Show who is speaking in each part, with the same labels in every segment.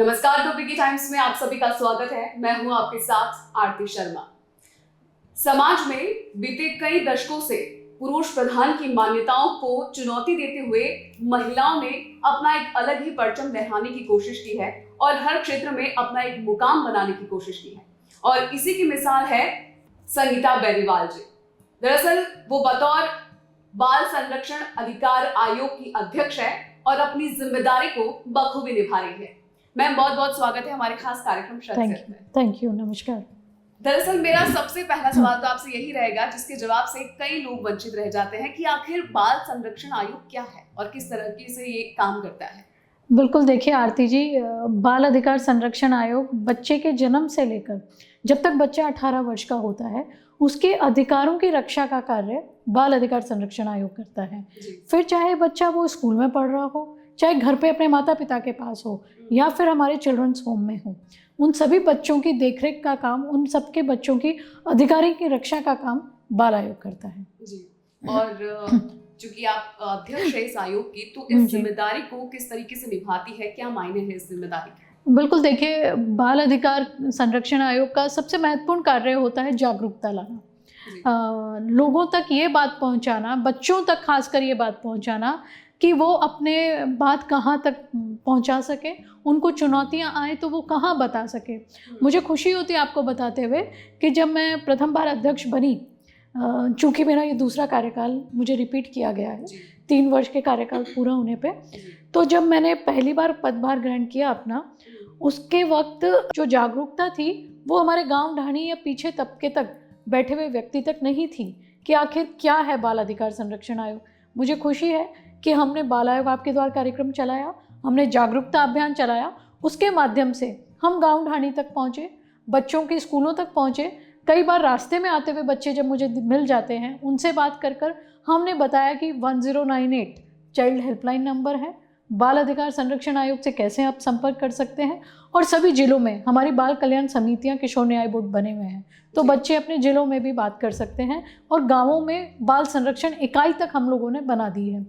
Speaker 1: नमस्कार, topic times में आप सभी का स्वागत है। मैं हूं आपके साथ आरती शर्मा। समाज में बीते कई दशकों से पुरुष प्रधान की मान्यताओं को चुनौती देते हुए महिलाओं ने अपना एक अलग ही परचम लहराने की कोशिश की है और हर क्षेत्र में अपना एक मुकाम बनाने की कोशिश की है। और इसी की मिसाल है संगीता बेनीवाल जी। दरअसल वो बतौर बाल संरक्षण अधिकार आयोग की अध्यक्ष है और अपनी जिम्मेदारी को बखूबी निभा रही है। मैम, बहुत बहुत स्वागत है हमारे खास कार्यक्रम शख्सियत में।
Speaker 2: थैंक यू, नमस्कार।
Speaker 1: दरअसल मेरा सबसे पहला सवाल तो आपसे यही रहेगा, जिसके जवाब से कई लोग वंचित रह जाते हैं, कि आखिर बाल संरक्षण आयोग क्या है और किस तरह से ये काम करता है।
Speaker 2: बिल्कुल, देखिए आरती जी, बाल अधिकार संरक्षण आयोग बच्चे के जन्म से लेकर जब तक बच्चा 18 वर्ष का होता है उसके अधिकारों की रक्षा का कार्य बाल अधिकार संरक्षण आयोग करता है। फिर चाहे बच्चा वो स्कूल में पढ़ रहा हो, चाहे घर पे अपने माता पिता के पास हो, या फिर हमारे चिल्ड्रंस होम में हो, उन सभी बच्चों की देखरेख का काम, उन सबके बच्चों की अधिकारों की रक्षा का काम बाल आयोग करता है
Speaker 1: जी। और चूंकि आप अध्यक्ष है इस आयोग की, तो इस जिम्मेदारी को किस तरीके से निभाती है, क्या मायने हैं इस जिम्मेदारी के?
Speaker 2: बिल्कुल, देखिए बाल अधिकार संरक्षण आयोग का सबसे महत्वपूर्ण कार्य होता है जागरूकता लाना, लोगों तक ये बात पहुंचाना, बच्चों तक खासकर ये बात पहुंचाना कि वो अपने बात कहाँ तक पहुंचा सके, उनको चुनौतियां आए तो वो कहाँ बता सके। मुझे खुशी होती है आपको बताते हुए कि जब मैं प्रथम बार अध्यक्ष बनी, चूँकि मेरा ये दूसरा कार्यकाल मुझे रिपीट किया गया है 3 वर्ष के कार्यकाल पूरा होने पे, तो जब मैंने पहली बार पदभार ग्रहण किया अपना, उसके वक्त जो जागरूकता थी वो हमारे गांव ढाणी या पीछे तबके तक बैठे हुए व्यक्ति तक नहीं थी कि आखिर क्या है बाल अधिकार संरक्षण आयोग। मुझे खुशी है कि हमने बाल आयोग आपके द्वारा कार्यक्रम चलाया, हमने जागरूकता अभियान चलाया, उसके माध्यम से हम गांव ढाणी तक पहुँचे, बच्चों के स्कूलों तक पहुँचे। कई बार रास्ते में आते हुए बच्चे जब मुझे मिल जाते हैं, उनसे बात कर हमने बताया कि 1098 चाइल्ड हेल्पलाइन नंबर है, बाल अधिकार संरक्षण आयोग से कैसे आप संपर्क कर सकते हैं। और सभी जिलों में हमारी बाल कल्याण समितियां, किशोर न्याय बोर्ड बने हुए हैं, तो बच्चे अपने जिलों में भी बात कर सकते हैं, और गाँवों में बाल संरक्षण इकाई तक हम लोगों ने बना दी है।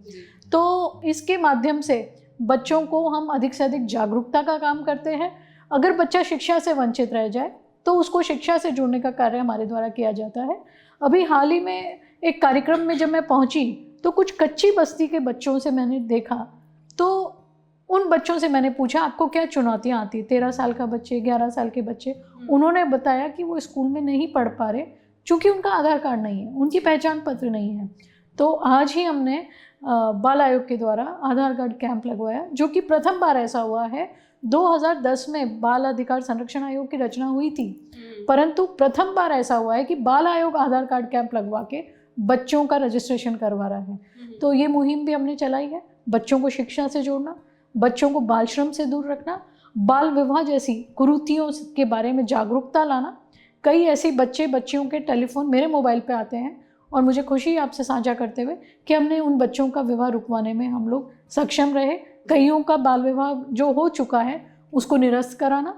Speaker 2: तो इसके माध्यम से बच्चों को हम अधिक से अधिक जागरूकता का काम करते हैं। अगर बच्चा शिक्षा से वंचित रह जाए तो उसको शिक्षा से जोड़ने का कार्य हमारे द्वारा किया जाता है। अभी हाल ही में एक कार्यक्रम में जब मैं पहुंची तो कुछ कच्ची बस्ती के बच्चों से मैंने देखा, तो उन बच्चों से मैंने पूछा आपको क्या चुनौतियां आती। 13 साल का बच्चे, 11 साल के बच्चे, उन्होंने बताया कि वो स्कूल में नहीं पढ़ पा रहे क्योंकि उनका आधार कार्ड नहीं है, उनकी पहचान पत्र नहीं है। तो आज ही हमने बाल आयोग के द्वारा आधार कार्ड कैंप लगवाया, जो कि प्रथम बार ऐसा हुआ है। 2010 में बाल अधिकार संरक्षण आयोग की रचना हुई थी, परंतु प्रथम बार ऐसा हुआ है कि बाल आयोग आधार कार्ड कैंप लगवा के बच्चों का रजिस्ट्रेशन करवा रहा है। तो ये मुहिम भी हमने चलाई है, बच्चों को शिक्षा से जोड़ना, बच्चों को बाल श्रम से दूर रखना, बाल विवाह जैसी कुरीतियों के बारे में जागरूकता लाना। कई ऐसे बच्चियों के टेलीफोन मेरे मोबाइल पे आते हैं, और मुझे खुशी है आपसे साझा करते हुए कि हमने उन बच्चों का विवाह रुकवाने में हम लोग सक्षम रहे। कईयों का बाल विवाह जो हो चुका है उसको निरस्त कराना।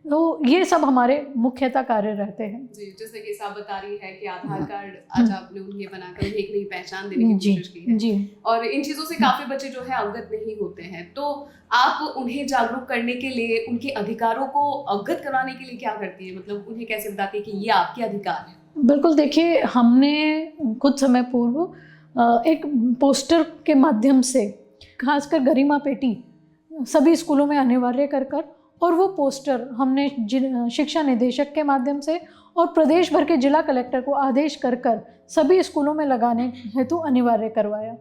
Speaker 2: तो ये सब हमारे मुख्यतः कार्य रहते हैं।
Speaker 1: जी, जैसे कि साहब बता रही है कि आधार कार्ड आज आपने उन्हें बनाकर उन्हें एक नई पहचान देने की कोशिश की है।
Speaker 2: जी।
Speaker 1: और इन चीज़ों से काफ़ी बच्चे जो है अवगत नहीं होते हैं, तो आप उन्हें जागरूक करने के लिए, उनके अधिकारों को अवगत कराने के लिए क्या करती है? मतलब उन्हें कैसे बताती है कि ये आपके अधिकार है?
Speaker 2: बिल्कुल, देखिए हमने कुछ समय पूर्व एक पोस्टर के माध्यम से, खासकर गरिमा पेटी सभी स्कूलों में अनिवार्य कर और वो पोस्टर हमने शिक्षा निदेशक के माध्यम से और प्रदेश भर के जिला कलेक्टर को आदेश कर सभी स्कूलों में लगाने हेतु अनिवार्य करवाया।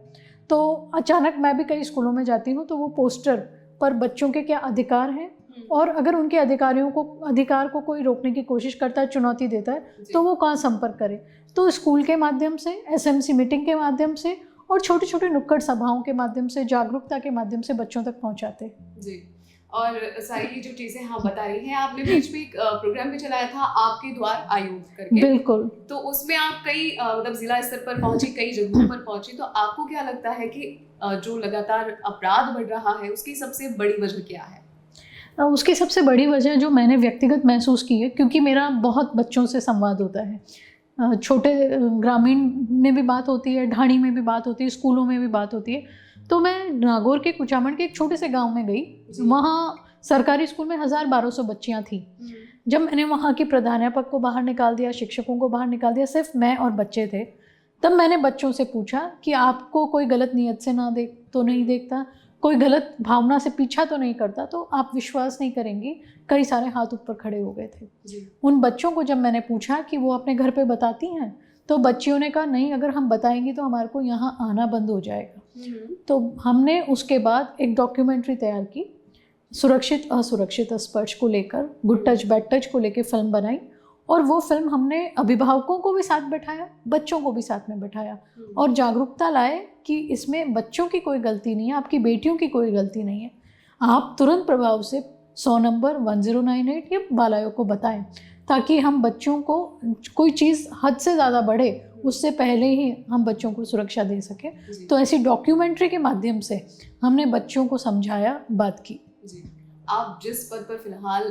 Speaker 2: तो अचानक मैं भी कई स्कूलों में जाती हूँ, तो वो पोस्टर पर बच्चों के क्या अधिकार हैं, और अगर उनके अधिकार को कोई रोकने की कोशिश करता है, चुनौती देता है, तो वो कहाँ संपर्क करे। तो स्कूल के माध्यम से, एसएमसी मीटिंग के माध्यम से और छोटे छोटे नुक्कड़ सभाओं के माध्यम से, जागरूकता के माध्यम से बच्चों तक पहुँचाते हैं।
Speaker 1: जी। और सारी जो चीज़ें हाँ बता रही हैं, आपने बीच में एक प्रोग्राम भी चलाया था आपके द्वार आयोग करके।
Speaker 2: बिल्कुल।
Speaker 1: तो उसमें आप कई मतलब जिला स्तर पर पहुंची, कई जगहों पर पहुंची, तो आपको क्या लगता है कि जो लगातार अपराध बढ़ रहा है उसकी सबसे बड़ी वजह क्या है?
Speaker 2: उसकी सबसे बड़ी वजह जो मैंने व्यक्तिगत महसूस की है, क्योंकि मेरा बहुत बच्चों से संवाद होता है, छोटे ग्रामीण में भी बात होती है, ढाणी में भी बात होती है, स्कूलों में भी बात होती है। तो मैं नागौर के कुचामन के एक छोटे से गांव में गई, वहाँ सरकारी स्कूल में 1000-1200 बच्चियाँ थी। जब मैंने वहाँ की प्रधानाध्यापक को बाहर निकाल दिया, शिक्षकों को बाहर निकाल दिया, सिर्फ मैं और बच्चे थे, तब मैंने बच्चों से पूछा कि आपको कोई गलत नीयत से नहीं देखता, कोई गलत भावना से पीछा तो नहीं करता? तो आप विश्वास नहीं करेंगी, कई सारे हाथ ऊपर खड़े हो गए थे। उन बच्चों को जब मैंने पूछा कि वो अपने घर पे बताती हैं, तो बच्चियों ने कहा नहीं, अगर हम बताएंगी तो हमारे को यहाँ आना बंद हो जाएगा। तो हमने उसके बाद एक डॉक्यूमेंट्री तैयार की, सुरक्षित असुरक्षित स्पर्श को लेकर, गुड टच बैड टच को लेकर फिल्म बनाई, और वो फिल्म हमने अभिभावकों को भी साथ बैठाया, बच्चों को भी साथ में बैठाया और जागरूकता लाए कि इसमें बच्चों की कोई गलती नहीं है, आपकी बेटियों की कोई गलती नहीं है। आप तुरंत प्रभाव से 100 नंबर 1098 या बाल आयोग को बताएं, ताकि हम बच्चों को कोई चीज़ हद से ज़्यादा बढ़े उससे पहले ही हम बच्चों को सुरक्षा दे सकें। तो ऐसी डॉक्यूमेंट्री के माध्यम से हमने बच्चों को समझाया, बात की।
Speaker 1: जी, आप जिस पद पर फिलहाल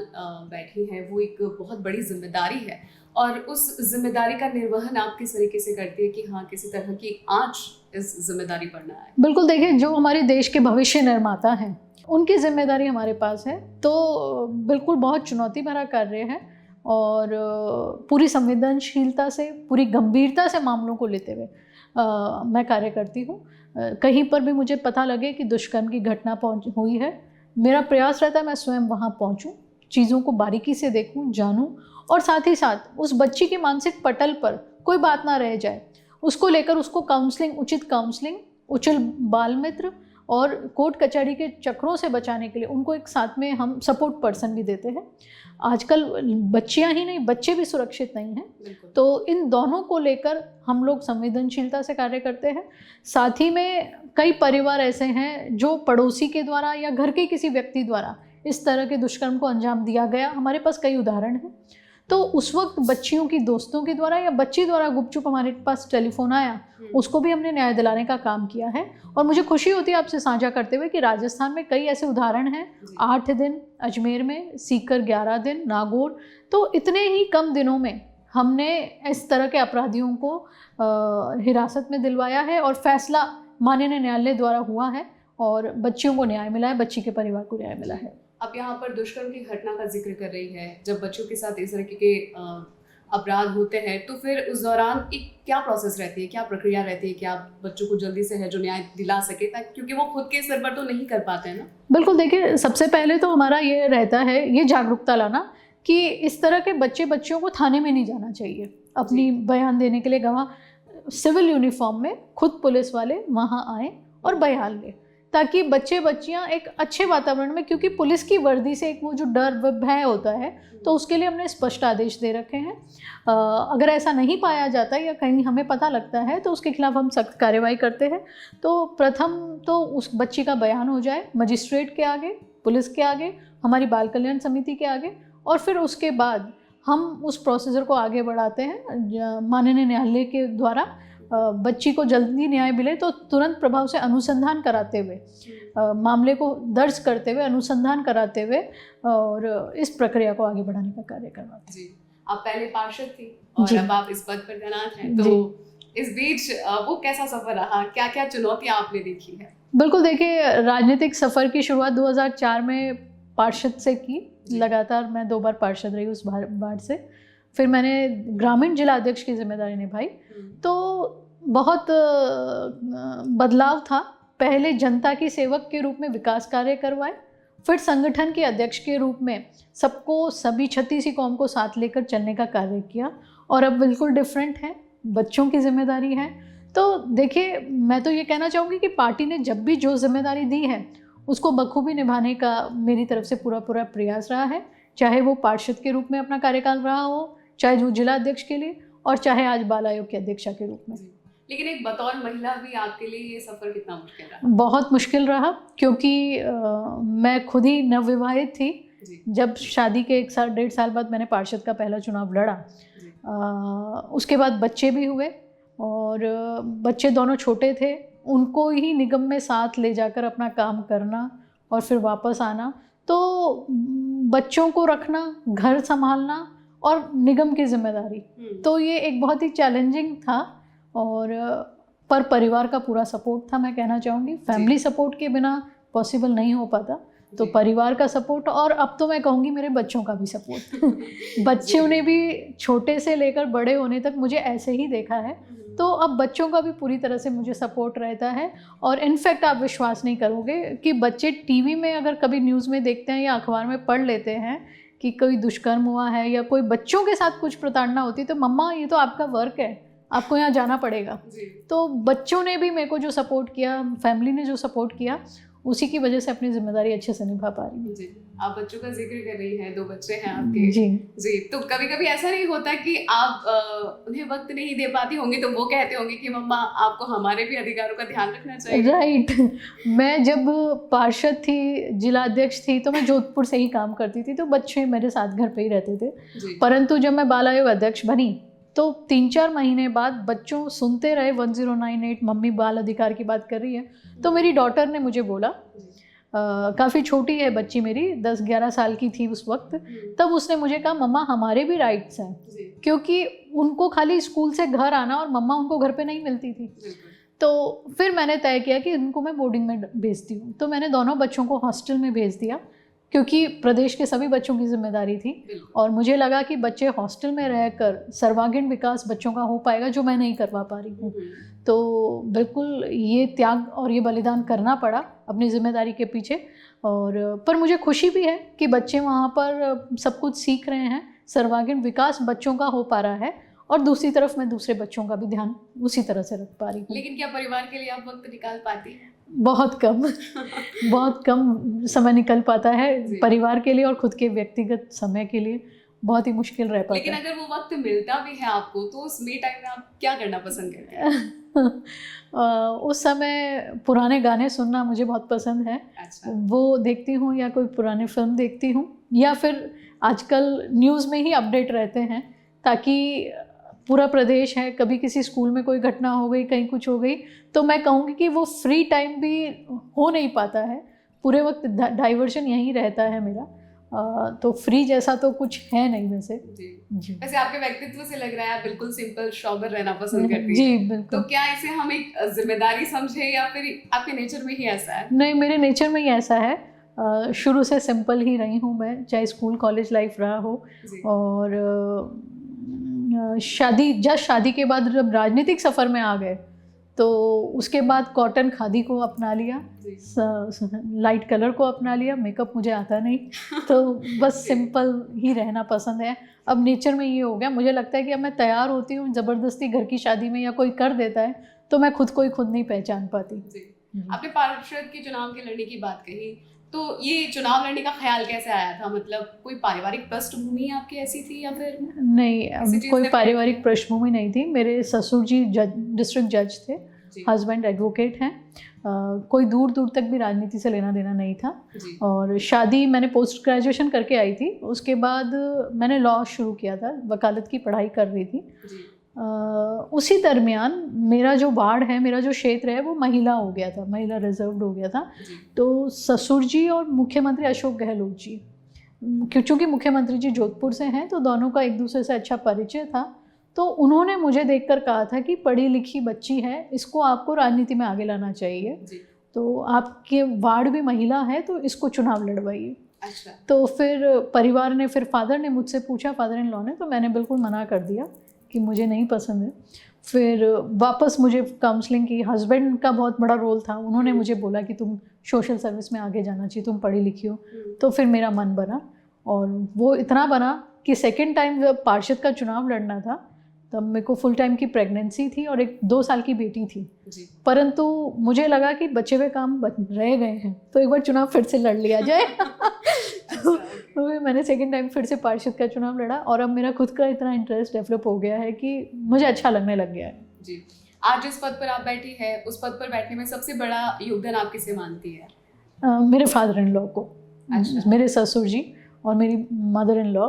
Speaker 1: बैठी हैं वो एक बहुत बड़ी जिम्मेदारी है, और उस जिम्मेदारी का निर्वहन आप किस तरीके से करती है कि हाँ, किसी तरह की आंच इस जिम्मेदारी पर ना आए?
Speaker 2: बिल्कुल, देखिए, जो हमारे देश के भविष्य निर्माता हैं उनकी जिम्मेदारी हमारे पास है, तो बिल्कुल बहुत चुनौती भरा कार्य है, और पूरी संवेदनशीलता से, पूरी गंभीरता से मामलों को लेते हुए मैं कार्य करती हूँ। कहीं पर भी मुझे पता लगे कि दुष्कर्म की घटना हुई है, मेरा प्रयास रहता है मैं स्वयं वहाँ पहुँचूँ, चीज़ों को बारीकी से देखूँ, जानूँ, और साथ ही साथ उस बच्ची के मानसिक पटल पर कोई बात ना रह जाए, उसको लेकर उसको काउंसलिंग, उचित काउंसलिंग, उचित बाल मित्र और कोर्ट कचहरी के चक्रों से बचाने के लिए उनको एक साथ में हम सपोर्ट पर्सन भी देते हैं। आजकल बच्चियां ही नहीं, बच्चे भी सुरक्षित नहीं हैं, तो इन दोनों को लेकर हम लोग संवेदनशीलता से कार्य करते हैं। साथ ही में कई परिवार ऐसे हैं जो पड़ोसी के द्वारा या घर के किसी व्यक्ति द्वारा इस तरह के दुष्कर्म को अंजाम दिया गया, हमारे पास कई उदाहरण हैं। तो उस वक्त बच्चियों की दोस्तों के द्वारा या बच्ची द्वारा गुपचुप हमारे पास टेलीफोन आया, उसको भी हमने न्याय दिलाने का काम किया है। और मुझे खुशी होती है आपसे साझा करते हुए कि राजस्थान में कई ऐसे उदाहरण हैं, 8 दिन अजमेर में, सीकर 11 दिन, नागौर, तो इतने ही कम दिनों में हमने इस तरह के अपराधियों को हिरासत में दिलवाया है, और फैसला माननीय न्यायालय द्वारा हुआ है, और बच्चियों को न्याय मिला है, बच्ची के परिवार को न्याय मिला है।
Speaker 1: अब यहाँ पर दुष्कर्म की घटना का जिक्र कर रही है, जब बच्चों के साथ इस तरह के अपराध होते हैं तो फिर उस दौरान एक क्या प्रोसेस रहती है, क्या प्रक्रिया रहती है कि आप बच्चों को जल्दी से है जो न्याय दिला सके, ताकि क्योंकि वो खुद के स्तर पर तो नहीं कर पाते हैं ना? बिल्कुल,
Speaker 2: देखिए, सबसे पहले तो हमारा ये रहता है, ये जागरूकता लाना कि इस तरह के बच्चियों को थाने में नहीं जाना चाहिए अपनी बयान देने के लिए। गवाह सिविल यूनिफॉर्म में खुद पुलिस वाले वहाँ आएँ और बयान लें, ताकि बच्चियां एक अच्छे वातावरण में, क्योंकि पुलिस की वर्दी से एक वो जो डर भय होता है, तो उसके लिए हमने स्पष्ट आदेश दे रखे हैं। अगर ऐसा नहीं पाया जाता या कहीं हमें पता लगता है तो उसके खिलाफ हम सख्त कार्रवाई करते हैं। तो प्रथम तो उस बच्ची का बयान हो जाए मजिस्ट्रेट के आगे, पुलिस के आगे, हमारी बाल कल्याण समिति के आगे, और फिर उसके बाद हम उस प्रोसीजर को आगे बढ़ाते हैं माननीय न्यायालय के द्वारा। बच्ची को जल्दी न्याय मिले तो तुरंत प्रभाव से अनुसंधान कराते हुए, मामले को दर्ज करते हुए, अनुसंधान कराते हुए, और इस प्रक्रिया को आगे बढ़ाने का कार्य करवाते हैं।
Speaker 1: जी, आप पहले पार्षद थी और अब आप इस पद पर तैनात हैं, तो इस बीच वो कैसा सफर रहा, क्या क्या चुनौतियां आपने देखी है?
Speaker 2: बिल्कुल, देखिए, राजनीतिक सफर की शुरुआत 2004 में पार्षद से की। लगातार मैं 2 बार पार्षद रही उस वार्ड से। फिर मैंने ग्रामीण जिला अध्यक्ष की जिम्मेदारी निभाई, तो बहुत बदलाव था। पहले जनता की सेवक के रूप में विकास कार्य करवाए, फिर संगठन के अध्यक्ष के रूप में सबको, सभी 36 कौम को साथ लेकर चलने का कार्य किया, और अब बिल्कुल डिफरेंट है, बच्चों की जिम्मेदारी है। तो देखिए, मैं तो ये कहना चाहूँगी कि पार्टी ने जब भी जो जिम्मेदारी दी है उसको बखूबी निभाने का मेरी तरफ से पूरा प्रयास रहा है, चाहे वो पार्षद के रूप में अपना कार्यकाल रहा हो, चाहे वो जिला अध्यक्ष के लिए, और चाहे आज बाल आयोग के अध्यक्षा के रूप में।
Speaker 1: लेकिन एक बतौर महिला भी आपके लिए ये सफ़र कितना मुश्किल रहा?
Speaker 2: बहुत मुश्किल रहा, क्योंकि मैं खुद ही नवविवाहित थी जब शादी के 1-1.5 साल बाद मैंने पार्षद का पहला चुनाव लड़ा। उसके बाद बच्चे भी हुए, और बच्चे दोनों छोटे थे, उनको ही निगम में साथ ले जाकर अपना काम करना और फिर वापस आना, तो बच्चों को रखना, घर संभालना और निगम की जिम्मेदारी, तो ये एक बहुत ही चैलेंजिंग था। और पर परिवार का पूरा सपोर्ट था, मैं कहना चाहूँगी। फैमिली सपोर्ट के बिना पॉसिबल नहीं हो पाता। तो परिवार का सपोर्ट, और अब तो मैं कहूँगी मेरे बच्चों का भी सपोर्ट। बच्चों ने भी छोटे से लेकर बड़े होने तक मुझे ऐसे ही देखा है, तो अब बच्चों का भी पूरी तरह से मुझे सपोर्ट रहता है। और इनफैक्ट आप विश्वास नहीं करोगे कि बच्चे टीवी में अगर कभी न्यूज़ में देखते हैं या अखबार में पढ़ लेते हैं कि कोई दुष्कर्म हुआ है या कोई बच्चों के साथ कुछ प्रताड़ना होती, तो मम्मा ये तो आपका वर्क है, आपको यहाँ जाना पड़ेगा। तो बच्चों ने भी मेरे को जो सपोर्ट किया, फैमिली ने जो सपोर्ट किया, उसी की वजह से अपनी जिम्मेदारी अच्छे से निभा पा रही हूँ।
Speaker 1: जी, आप बच्चों का जिक्र कर रही हैं, 2 बच्चे हैं आपके। जी, तो कभी कभी ऐसा नहीं होता कि आप उन्हें वक्त नहीं दे पाती होंगी, तो वो कहते होंगे कि मम्मा आपको हमारे भी अधिकारों का ध्यान रखना चाहिए।
Speaker 2: राइट। मैं जब पार्षद थी, जिला अध्यक्ष थी, तो मैं जोधपुर से ही काम करती थी, तो बच्चे मेरे साथ घर पे ही रहते थे। परंतु जब मैं बाल आयोग अध्यक्ष बनी तो 3-4 महीने बाद बच्चों सुनते रहे 1098 मम्मी बाल अधिकार की बात कर रही है। तो मेरी डॉटर ने मुझे बोला, काफ़ी छोटी है बच्ची मेरी, 10-11 साल की थी उस वक्त, तब उसने मुझे कहा मम्मा हमारे भी राइट्स हैं, क्योंकि उनको खाली स्कूल से घर आना और मम्मा उनको घर पे नहीं मिलती थी। तो फिर मैंने तय किया कि इनको मैं बोर्डिंग में भेजती हूँ, तो मैंने दोनों बच्चों को हॉस्टल में भेज दिया, क्योंकि प्रदेश के सभी बच्चों की जिम्मेदारी थी। और मुझे लगा कि बच्चे हॉस्टल में रहकर सर्वांगीण विकास बच्चों का हो पाएगा, जो मैं नहीं करवा पा रही हूँ। तो बिल्कुल ये त्याग और ये बलिदान करना पड़ा अपनी जिम्मेदारी के पीछे। और पर मुझे खुशी भी है कि बच्चे वहाँ पर सब कुछ सीख रहे हैं, सर्वांगीण विकास बच्चों का हो पा रहा है, और दूसरी तरफ मैं दूसरे बच्चों का भी ध्यान उसी तरह से रख पा रही हूँ।
Speaker 1: लेकिन क्या परिवार के लिए आप वक्त निकाल पाती हैं?
Speaker 2: बहुत कम बहुत कम समय निकल पाता है परिवार के लिए, और खुद के व्यक्तिगत समय के लिए बहुत ही मुश्किल रह पाता है।
Speaker 1: लेकिन अगर वो वक्त मिलता भी है आपको, तो उस मी टाइम में आप क्या करना पसंद करते हैं?
Speaker 2: उस समय पुराने गाने सुनना मुझे बहुत पसंद है।
Speaker 1: अच्छा।
Speaker 2: वो देखती हूँ, या कोई पुरानी फिल्म देखती हूँ, या फिर आजकल न्यूज़ में ही अपडेट रहते हैं, ताकि पूरा प्रदेश है, कभी किसी स्कूल में कोई घटना हो गई, कहीं कुछ हो गई, तो मैं कहूँगी कि वो फ्री टाइम भी हो नहीं पाता है, पूरे वक्त डाइवर्शन यहीं रहता है मेरा। तो फ्री जैसा तो कुछ है नहीं वैसे।
Speaker 1: जी। वैसे आपके व्यक्तित्व से लग रहा है आप बिल्कुल सिंपल शॉबर रहना पसंद करती हैं।
Speaker 2: जी बिल्कुल।
Speaker 1: तो क्या इसे हम एक जिम्मेदारी समझे, या फिर आपके नेचर में ही ऐसा है?
Speaker 2: नहीं, मेरे नेचर में ही ऐसा है। शुरू से सिंपल ही रही हूँ मैं, चाहे स्कूल कॉलेज लाइफ रहा हो। और शादी के बाद जब राजनीतिक सफ़र में आ गए, तो उसके बाद कॉटन खादी को अपना लिया, लाइट कलर को अपना लिया। मेकअप मुझे आता नहीं, तो बस सिंपल ही रहना पसंद है। अब नेचर में ये हो गया, मुझे लगता है कि अब मैं तैयार होती हूँ, ज़बरदस्ती घर की शादी में या कोई कर देता है, तो मैं खुद को ही खुद नहीं पहचान पाती।
Speaker 1: आपने पार्षद के चुनाव के लड़ने की बात कही, तो ये चुनाव लड़ने का ख्याल कैसे आया था? मतलब कोई पारिवारिक पृष्ठभूमि आपकी ऐसी थी, या फिर?
Speaker 2: नहीं, कोई पारिवारिक पृष्ठभूमि नहीं थी। मेरे ससुर जी डिस्ट्रिक्ट जज थे, हस्बैंड एडवोकेट हैं। कोई दूर दूर तक भी राजनीति से लेना देना नहीं था। और शादी मैंने पोस्ट ग्रेजुएशन करके आई थी, उसके बाद मैंने लॉ शुरू किया था, वकालत की पढ़ाई कर रही थी। उसी दरमियान मेरा जो वार्ड है, मेरा जो क्षेत्र है, वो महिला हो गया था, महिला रिजर्व्ड हो गया था। तो ससुर जी और मुख्यमंत्री अशोक गहलोत जी, क्योंकि मुख्यमंत्री जी जोधपुर से हैं, तो दोनों का एक दूसरे से अच्छा परिचय था। तो उन्होंने मुझे देखकर कहा था कि पढ़ी लिखी बच्ची है, इसको आपको राजनीति में आगे लाना चाहिए। तो आपके वार्ड भी महिला है, तो इसको चुनाव लड़वाइए।
Speaker 1: अच्छा।
Speaker 2: तो फिर परिवार ने, फिर फादर ने मुझसे पूछा, फादर इन लॉ ने, तो मैंने बिल्कुल मना कर दिया कि मुझे नहीं पसंद है। फिर वापस मुझे काउंसलिंग की, हस्बैंड का बहुत बड़ा रोल था, उन्होंने मुझे बोला कि तुम सोशल सर्विस में आगे जाना चाहिए, तुम पढ़ी लिखी हो। तो फिर मेरा मन बना, और वो इतना बना कि सेकंड टाइम जब पार्षद का चुनाव लड़ना था, तब मेरे को फुल टाइम की प्रेगनेंसी थी और एक 2 साल की बेटी थी। परंतु मुझे लगा कि बचे हुए काम रह गए हैं, तो एक बार चुनाव फिर से लड़ लिया जाए। तो मैंने सेकंड टाइम फिर से पार्षद का चुनाव लड़ा, और अब मेरा खुद का इतना इंटरेस्ट डेवलप हो गया है कि मुझे अच्छा लगने लग गया है।
Speaker 1: जी। आज जिस पद पर आप बैठी है, उस पद पर बैठने में सबसे बड़ा योगदान आप किसे मानती है?
Speaker 2: मेरे फादर इन लॉ को।
Speaker 1: अच्छा।
Speaker 2: मेरे ससुर जी और मेरी मदर इन लॉ,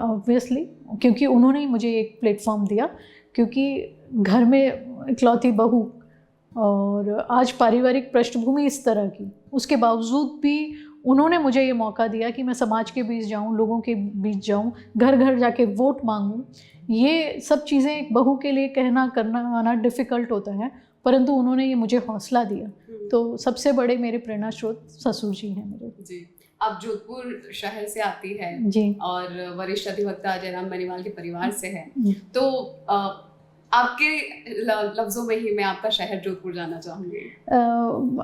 Speaker 2: ऑब्वियसली, क्योंकि उन्होंने ही मुझे एक प्लेटफॉर्म दिया, क्योंकि घर में इकलौती बहू, और आज पारिवारिक पृष्ठभूमि इस तरह की, उसके बावजूद भी उन्होंने मुझे ये मौका दिया कि मैं समाज के बीच जाऊं, लोगों के बीच जाऊं, घर घर जाके वोट मांगूं। ये सब चीज़ें एक बहू के लिए कहना करना आना डिफ़िकल्ट होता है, परंतु उन्होंने ये मुझे हौसला दिया। तो सबसे बड़े मेरे प्रेरणा स्रोत ससुर जी हैं मेरे।
Speaker 1: जी, आप जोधपुर शहर से आती है
Speaker 2: जी
Speaker 1: और वरिष्ठ अधिवक्ता जयराम बेनीवाल के परिवार से है,
Speaker 2: जी।
Speaker 1: तो आपके लफ्जों में ही मैं आपका शहर जोधपुर जाना चाहूँगी।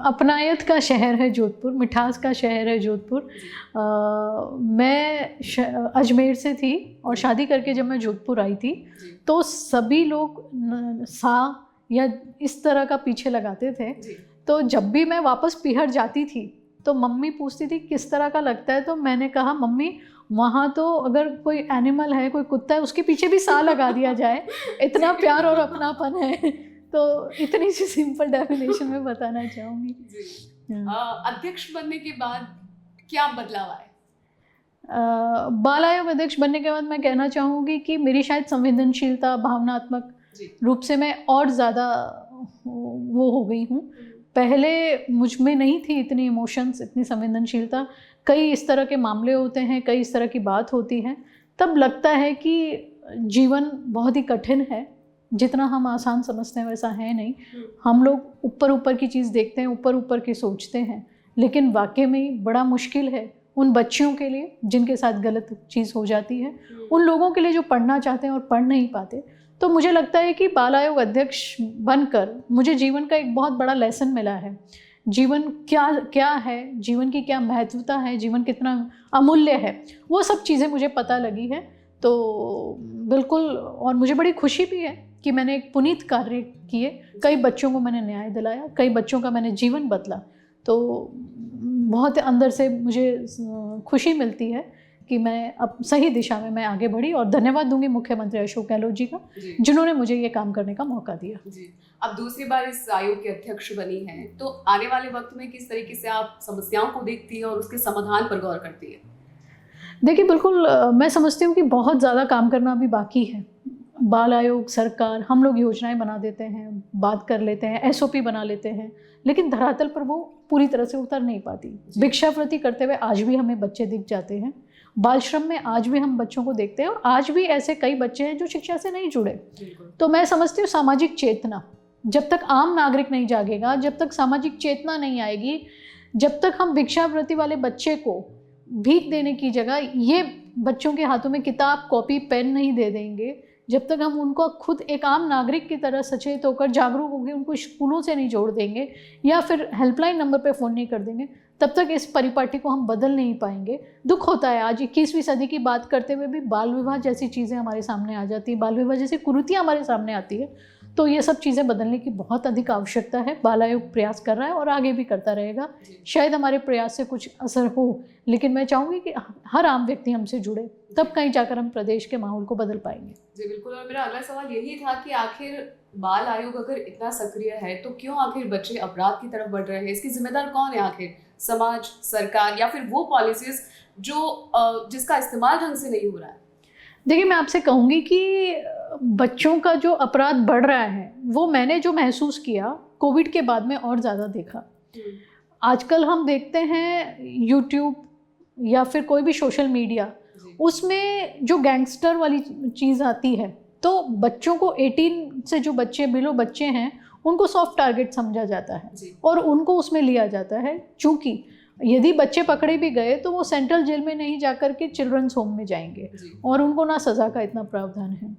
Speaker 2: अपनायत का शहर है जोधपुर, मिठास का शहर है जोधपुर। मैं अजमेर से थी और शादी करके जब मैं जोधपुर आई थी
Speaker 1: जी,
Speaker 2: तो सभी लोग सा या इस तरह का पीछे लगाते थे।
Speaker 1: जी,
Speaker 2: तो जब भी मैं वापस पिहर जाती थी तो मम्मी पूछती थी किस तरह का लगता है, तो मैंने कहा मम्मी वहाँ तो अगर कोई एनिमल है, कोई कुत्ता है, उसके पीछे भी सा लगा दिया जाए, इतना प्यार और अपनापन है। तो इतनी सी सिंपल डेफिनेशन में बताना चाहूँगी।
Speaker 1: जी। अध्यक्ष बनने के बाद क्या बदलाव आए?
Speaker 2: बाल आयोग अध्यक्ष बनने के बाद मैं कहना चाहूँगी कि मेरी शायद संवेदनशीलता, भावनात्मक
Speaker 1: जी,
Speaker 2: रूप से मैं और ज़्यादा वो हो गई हूँ। पहले मुझ में नहीं थी इतनी इमोशंस, इतनी संवेदनशीलता। कई इस तरह के मामले होते हैं, कई इस तरह की बात होती है, तब लगता है कि जीवन बहुत ही कठिन है। जितना हम आसान समझते हैं वैसा है नहीं। हम लोग ऊपर ऊपर की चीज़ देखते हैं, ऊपर ऊपर की सोचते हैं, लेकिन वाकई में बड़ा मुश्किल है उन बच्चियों के लिए जिनके साथ गलत चीज़ हो जाती है, उन लोगों के लिए जो पढ़ना चाहते हैं और पढ़ नहीं पाते। तो मुझे लगता है कि बाल आयोग अध्यक्ष बनकर मुझे जीवन का एक बहुत बड़ा लेसन मिला है। जीवन क्या क्या है, जीवन की क्या महत्वता है, जीवन कितना अमूल्य है, वो सब चीज़ें मुझे पता लगी है। तो बिल्कुल, और मुझे बड़ी खुशी भी है कि मैंने एक पुनीत कार्य किए, कई बच्चों को मैंने न्याय दिलाया, कई बच्चों का मैंने जीवन बदला। तो बहुत अंदर से मुझे खुशी मिलती है कि मैं अब सही दिशा में मैं आगे बढ़ी, और धन्यवाद दूंगी मुख्यमंत्री अशोक गहलोत जी का, जिन्होंने मुझे ये काम करने का मौका दिया।
Speaker 1: जी, अब दूसरी बार इस आयोग के अध्यक्ष बनी हैं, तो आने वाले वक्त में किस तरीके से आप समस्याओं को देखती हैं और उसके समाधान पर गौर करती हैं?
Speaker 2: देखिए, बिल्कुल मैं समझती हूँ कि बहुत ज़्यादा काम करना अभी बाकी है। बाल आयोग, सरकार, हम लोग योजनाएं बना देते हैं, बात कर लेते हैं, एसओपी बना लेते हैं, लेकिन धरातल पर वो पूरी तरह से उतर नहीं पाती। भिक्षावृत्ति करते हुए आज भी हमें बच्चे दिख जाते हैं, बाल श्रम में आज भी हम बच्चों को देखते हैं, और आज भी ऐसे कई बच्चे हैं जो शिक्षा से नहीं जुड़े। तो मैं समझती हूँ सामाजिक चेतना, जब तक आम नागरिक नहीं जागेगा, जब तक सामाजिक चेतना नहीं आएगी, जब तक हम भिक्षावृत्ति वाले बच्चे को भीख देने की जगह ये बच्चों के हाथों में किताब, कॉपी, पेन नहीं दे देंगे, जब तक हम उनको खुद एक आम नागरिक की तरह सचेत होकर, जागरूक होकर उनको स्कूलों से नहीं जोड़ देंगे या फिर हेल्पलाइन नंबर पे फ़ोन नहीं कर देंगे, तब तक इस परिपाटी को हम बदल नहीं पाएंगे। दुख होता है आज 21वीं सदी की बात करते हुए भी बाल विवाह जैसी चीज़ें हमारे सामने आ जाती हैं, बाल विवाह जैसी कुरीतियाँ हमारे सामने आती है। तो ये सब चीज़ें बदलने की बहुत अधिक आवश्यकता है। बाल आयोग प्रयास कर रहा है और आगे भी करता रहेगा। शायद हमारे प्रयास से कुछ असर हो, लेकिन मैं चाहूँगी कि हर आम व्यक्ति हमसे जुड़े, तब कहीं जाकर हम प्रदेश के माहौल को बदल पाएंगे।
Speaker 1: जी बिल्कुल, और मेरा अगला सवाल यही था कि आखिर बाल आयोग अगर इतना सक्रिय है तो क्यों आखिर बच्चे अपराध की तरफ बढ़ रहे हैं? इसकी जिम्मेदार कौन है आखिर? समाज, सरकार, या फिर वो पॉलिसीज जो जिसका इस्तेमाल ढंग से नहीं हो रहा है?
Speaker 2: देखिए, मैं आपसे कहूँगी कि बच्चों का जो अपराध बढ़ रहा है वो मैंने जो महसूस किया कोविड के बाद में और ज़्यादा देखा। आजकल हम देखते हैं यूट्यूब या फिर कोई भी सोशल मीडिया, उसमें जो गैंगस्टर वाली चीज़ आती है, तो बच्चों को 18 से जो बच्चे बिलो बच्चे हैं उनको सॉफ्ट टारगेट समझा जाता है और उनको उसमें लिया जाता है। चूँकि यदि बच्चे पकड़े भी गए तो वो सेंट्रल जेल में नहीं जाकर के चिल्ड्रंस होम में जाएंगे और उनको ना सज़ा का इतना प्रावधान है।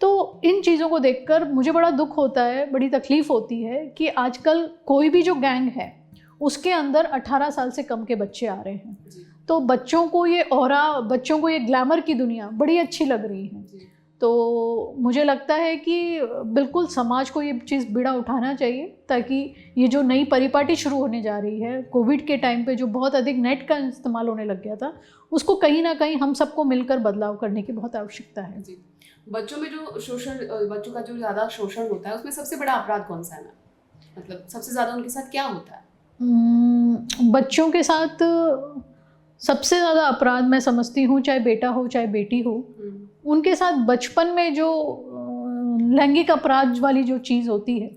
Speaker 2: तो इन चीज़ों को देखकर मुझे बड़ा दुख होता है, बड़ी तकलीफ़ होती है कि आजकल कोई भी जो गैंग है उसके अंदर 18 साल से कम के बच्चे आ रहे हैं। तो बच्चों को ये ऑरा, बच्चों को ये ग्लैमर की दुनिया बड़ी अच्छी लग रही है। तो मुझे लगता है कि बिल्कुल समाज को ये चीज़ बीड़ा उठाना चाहिए, ताकि ये जो नई परिपाटी शुरू होने जा रही है कोविड के टाइम पे, जो बहुत अधिक नेट का इस्तेमाल होने लग गया था, उसको कहीं ना कहीं हम सबको मिलकर बदलाव करने की बहुत आवश्यकता है।
Speaker 1: जी, बच्चों में जो शोषण, बच्चों का जो ज़्यादा शोषण होता है उसमें सबसे बड़ा अपराध कौन सा है? मतलब सबसे ज़्यादा उनके साथ क्या होता है?
Speaker 2: बच्चों के साथ सबसे ज़्यादा अपराध मैं समझती हूँ, चाहे बेटा हो चाहे बेटी हो, उनके साथ बचपन में जो लैंगिक अपराध वाली जो चीज़ होती है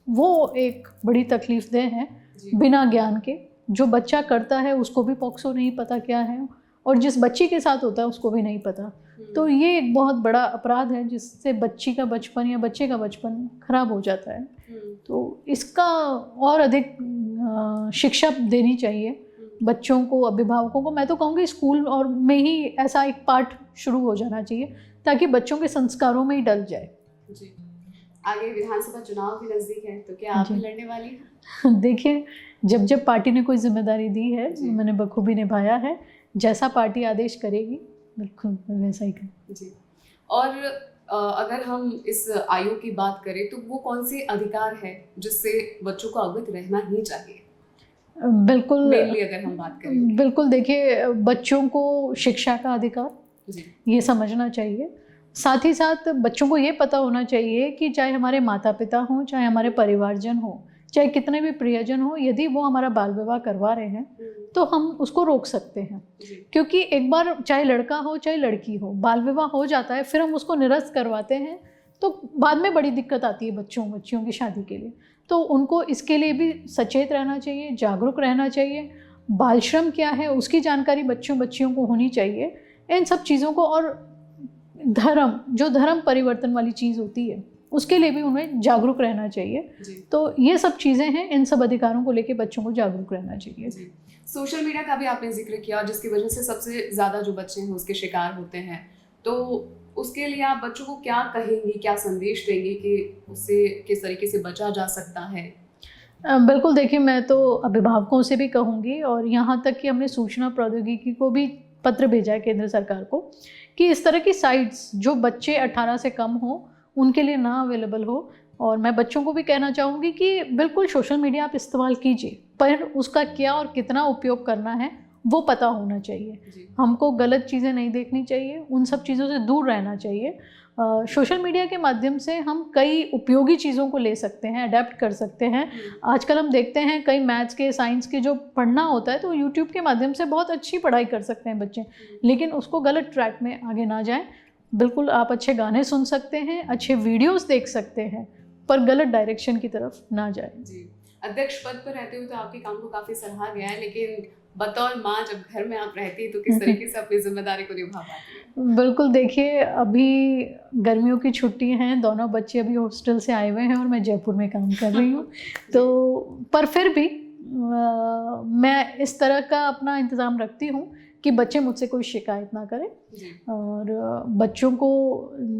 Speaker 2: वो एक बड़ी तकलीफ़देह है। बिना ज्ञान के जो बच्चा करता है उसको भी पॉक्सो नहीं पता क्या है, और जिस बच्ची के साथ होता है उसको भी नहीं पता। तो ये एक बहुत बड़ा अपराध है जिससे बच्ची का बचपन या बच्चे का बचपन खराब हो जाता है। तो इसका और अधिक शिक्षा देनी चाहिए बच्चों को, अभिभावकों को, मैं तो कहूँगी स्कूल और में ही ऐसा एक पाठ शुरू हो जाना चाहिए ताकि बच्चों के संस्कारों में ही डल जाए।
Speaker 1: जी। आगे विधानसभा चुनाव भी नजदीक है, तो क्या आप भी लड़ने वाली हैं?
Speaker 2: देखिए, जब पार्टी ने कोई जिम्मेदारी दी है मैंने बखूबी निभाया है। जैसा पार्टी आदेश करेगी बिल्कुल वैसा ही करें।
Speaker 1: जी। और अगर हम इस आयोग की बात करें तो वो कौन से अधिकार है जिससे बच्चों को अवगत रहना ही चाहिए?
Speaker 2: बिल्कुल,
Speaker 1: मेनली अगर हम बात करें।
Speaker 2: बिल्कुल देखिए, बच्चों को शिक्षा का अधिकार
Speaker 1: जी।
Speaker 2: ये समझना चाहिए। साथ ही साथ बच्चों को ये पता होना चाहिए कि चाहे हमारे माता पिता हों, चाहे हमारे परिवारजन हों, चाहे कितने भी प्रियजन हों, यदि वो हमारा बाल विवाह करवा रहे हैं तो हम उसको रोक सकते हैं। क्योंकि एक बार चाहे लड़का हो चाहे लड़की हो, बाल विवाह हो जाता है, फिर हम उसको निरस्त करवाते हैं तो बाद में बड़ी दिक्कत आती है बच्चियों की शादी के लिए। तो उनको इसके लिए भी सचेत रहना चाहिए, जागरूक रहना चाहिए। बाल श्रम क्या है उसकी जानकारी बच्चियों को होनी चाहिए। इन सब चीज़ों को, और धर्म परिवर्तन वाली चीज़ होती है उसके लिए भी उन्हें जागरूक रहना चाहिए। तो ये सब चीज़ें हैं, इन सब अधिकारों को लेके बच्चों को जागरूक रहना चाहिए।
Speaker 1: सोशल मीडिया का भी आपने जिक्र किया, जिसकी वजह से सबसे ज़्यादा जो बच्चे हैं उसके शिकार होते हैं, तो उसके लिए आप बच्चों को क्या कहेंगी, क्या संदेश देंगे कि उससे किस तरीके से बचा जा सकता है?
Speaker 2: बिल्कुल देखिए, मैं तो अभिभावकों से भी कहूँगी और यहाँ तक कि हमने सूचना प्रौद्योगिकी को भी पत्र भेजा है केंद्र सरकार को कि इस तरह की साइट्स जो बच्चे 18 से कम हो उनके लिए ना अवेलेबल हो। और मैं बच्चों को भी कहना चाहूँगी कि बिल्कुल सोशल मीडिया आप इस्तेमाल कीजिए, पर उसका क्या और कितना उपयोग करना है वो पता होना चाहिए। हमको गलत चीज़ें नहीं देखनी चाहिए, उन सब चीज़ों से दूर रहना चाहिए। सोशल मीडिया के माध्यम से हम कई उपयोगी चीज़ों को ले सकते हैं, अडेप्ट कर सकते हैं। आजकल हम देखते हैं कई मैथ्स के, साइंस के जो पढ़ना होता है तो यूट्यूब के माध्यम से बहुत अच्छी पढ़ाई कर सकते हैं बच्चे, लेकिन उसको गलत ट्रैक में आगे ना जाएं। बिल्कुल आप अच्छे गाने सुन सकते हैं, अच्छे वीडियोस देख सकते हैं, पर गलत डायरेक्शन की तरफ ना जाए।
Speaker 1: जी। अध्यक्ष पद पर रहते हुए तो आपके काम को काफ़ी सराहा गया है, लेकिन बतौर माँ जब घर में आप रहती हैं तो किस तरीके से अपनी जिम्मेदारी को निभा पाती हैं?
Speaker 2: बिल्कुल देखिए, अभी गर्मियों की छुट्टी हैं, दोनों बच्चे अभी हॉस्टल से आए हुए हैं और मैं जयपुर में काम कर रही हूँ। तो पर फिर भी मैं इस तरह का अपना इंतज़ाम रखती हूँ कि बच्चे मुझसे कोई शिकायत ना करें और बच्चों को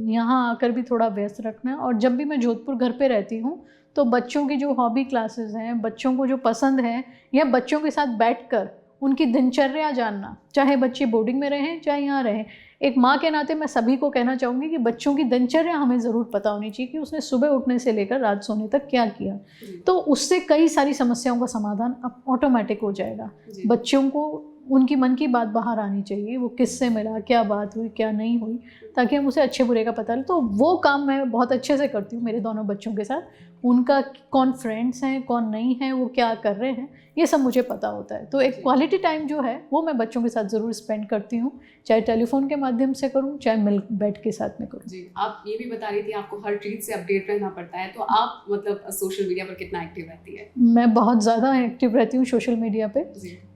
Speaker 2: यहाँ आकर भी थोड़ा व्यस्त रखना। और जब भी मैं जोधपुर घर पे रहती हूँ तो बच्चों की जो हॉबी क्लासेस हैं, बच्चों को जो पसंद है, या बच्चों के साथ बैठकर उनकी दिनचर्या जानना, चाहे बच्चे बोर्डिंग में रहें चाहे यहाँ रहें। एक माँ के नाते मैं सभी को कहना चाहूँगी कि बच्चों की दिनचर्या हमें ज़रूर पता होनी चाहिए कि उसने सुबह उठने से लेकर रात सोने तक क्या किया। तो उससे कई सारी समस्याओं का समाधान अब ऑटोमेटिक हो जाएगा। बच्चों को उनकी मन की बात बाहर आनी चाहिए, वो किससे मिला, क्या बात हुई, क्या नहीं हुई, ताकि हम उसे अच्छे बुरे का पता लगे। तो वो काम मैं बहुत अच्छे से करती हूँ मेरे दोनों बच्चों के साथ। उनका कौन फ्रेंड्स हैं, कौन नहीं है, वो क्या कर रहे हैं, ये सब मुझे पता होता है। तो एक क्वालिटी टाइम जो है वो मैं बच्चों के साथ ज़रूर स्पेंड करती हूँ, चाहे टेलीफोन के माध्यम से करूँ, चाहे मिल बैठ के साथ में करूँ।
Speaker 1: जी, आप ये भी बता रही थी आपको हर चीज़ से अपडेट रहना पड़ता है, तो आप मतलब सोशल मीडिया पर कितना एक्टिव रहती है?
Speaker 2: मैं बहुत ज़्यादा एक्टिव रहती हूँ सोशल मीडिया पे,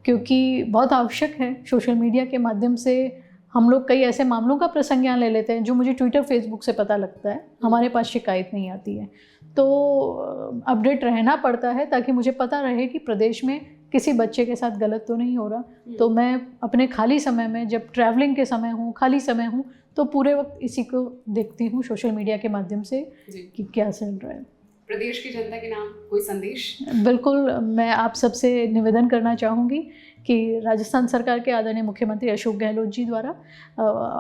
Speaker 2: क्योंकि बहुत आवश्यक है। सोशल मीडिया के माध्यम से हम लोग कई ऐसे मामलों का प्रसंग यहाँ ले लेते हैं जो मुझे ट्विटर फेसबुक से पता लगता है, हमारे पास शिकायत नहीं आती है। तो अपडेट रहना पड़ता है ताकि मुझे पता रहे कि प्रदेश में किसी बच्चे के साथ गलत तो नहीं हो रहा। तो मैं अपने खाली समय में, जब ट्रैवलिंग के समय हूँ, खाली समय हूँ, तो पूरे वक्त इसी को देखती हूँ सोशल मीडिया के माध्यम से कि क्या चल रहा है।
Speaker 1: प्रदेश की जनता के नाम कोई संदेश?
Speaker 2: बिल्कुल, मैं आप सबसे निवेदन करना चाहूँगी कि राजस्थान सरकार के आदरणीय मुख्यमंत्री अशोक गहलोत जी द्वारा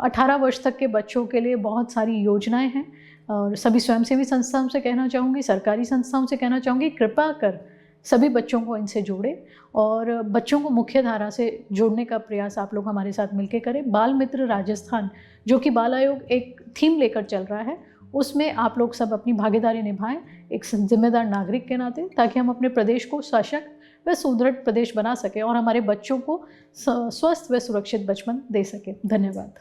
Speaker 2: 18 वर्ष तक के बच्चों के लिए बहुत सारी योजनाएं हैं, और सभी स्वयंसेवी संस्थाओं से कहना चाहूँगी, सरकारी संस्थाओं से कहना चाहूँगी, कृपा कर सभी बच्चों को इनसे जोड़ें और बच्चों को मुख्य धारा से जोड़ने का प्रयास आप लोग हमारे साथ मिलकर करें। बाल मित्र राजस्थान, जो कि बाल आयोग एक थीम लेकर चल रहा है, उसमें आप लोग सब अपनी भागीदारी निभाएं एक जिम्मेदार नागरिक के नाते, ताकि हम अपने प्रदेश को सशक्त व सुदृढ़ प्रदेश बना सकें और हमारे बच्चों को स्वस्थ व सुरक्षित बचपन दे सकें। धन्यवाद।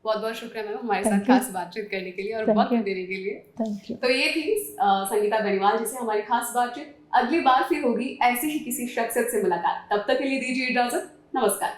Speaker 1: बहुत बहुत शुक्रिया मैम हमारे साथ खास बातचीत करने के लिए और वक्त देने के लिए।
Speaker 2: Thank you.
Speaker 1: तो ये थी संगीता बेनीवाल जी से हमारी खास बातचीत। अगली बार फिर होगी ऐसी ही किसी शख्सियत से मुलाकात। तब तक के लिए दीजिए इजाजत। नमस्कार।